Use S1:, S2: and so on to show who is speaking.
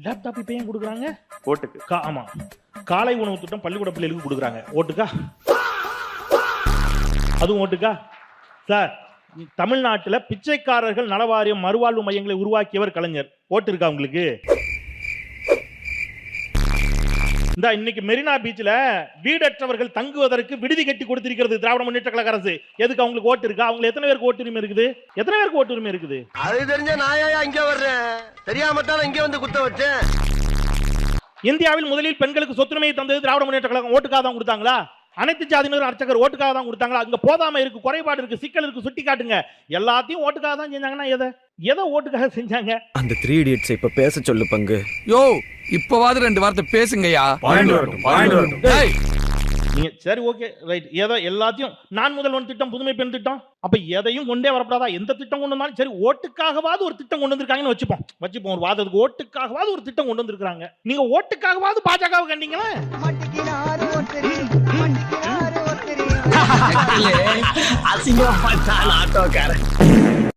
S1: Laptop இப்ப ஏன் கொடுக்குறாங்க?
S2: ஓட்டுக்கு.
S1: ஆமா, காலை உணவு திட்டம் பள்ளிக்கூட பிள்ளைகளுக்கு கொடுக்குறாங்க. ஓட்டுக்கா? அதுவும் ஓட்டுக்கா? சார், தமிழ்நாட்டில் பிச்சைக்காரர்கள் நலவாரியம் மறுவாழ்வு மையங்களை உருவாக்கியவர் கலைஞர். ஓட்டு இருக்கா உங்களுக்கு? இந்த இன்னைக்கு மெரினா பீச்ல வீடற்றவர்கள் தங்குவதற்கு விடுதி கட்டி கொடுத்திருக்கிறது திராவிட முன்னேற்ற கழக அரசு. எதுக்கு அவங்களுக்கு ஓட்டு இருக்கா? அவங்க எத்தனை பேருக்கு ஓட்டு உரிமை இருக்குது? எத்தனை பேருக்கு ஓட்டு உரிமை இருக்குது?
S3: அது தெரிஞ்ச நாயா இங்க வர்றேன், தெரியாமட்டால இங்க வந்து குத்த வச்சேன்.
S1: இந்தியாவில் முதலில் பெண்களுக்கு சொத்துரிமையை தந்தது திராவிட முன்னேற்ற கழகம். ஓட்டுக்காக தான் கொடுத்தாங்களா? அனைத்து ஜாதியினர் அர்ச்சகர் ஓட்டுக்காக தான் கொடுத்தாங்களா? அங்க போதாம இருக்கு, குறைபாடு இருக்கு, சிக்கல் இருக்கு, சுட்டி காட்டுங்க. எல்லாத்தையும் ஓட்டுக்காக தான் செஞ்சாங்கன்னா எதை ஓட்டுக்காக செஞ்சாங்க?
S4: அந்த 3 idiots இப்ப பேச சொல்லு பங்கு.
S5: யோ, இப்பவாது 2 வார்த்தை பேசுங்கயா.
S1: நீங்க சரி, ஓகே, ரைட். ஏதோ எல்லாத்தையும் நான் முதல்வன் திட்டம், புதுமை பெண் திட்டம், அப்ப எதையும் கொண்டே வரப்படாதா? எந்த திட்டம் கொண்டு வந்தாலும் சரி, ஓட்டுக்காகவாது ஒரு திட்டம் கொண்டு வந்திருக்காங்கன்னு வச்சுப்போம் ஒரு வாதத்துக்கு. ஓட்டுக்காகவாது ஒரு திட்டம் கொண்டு வந்திருக்காங்க. நீங்க ஓட்டுக்காகவாது பாஜகவை கண்டீங்களா?
S6: அசிங்கப்பட்டான் ஆட்டோக்காரன்.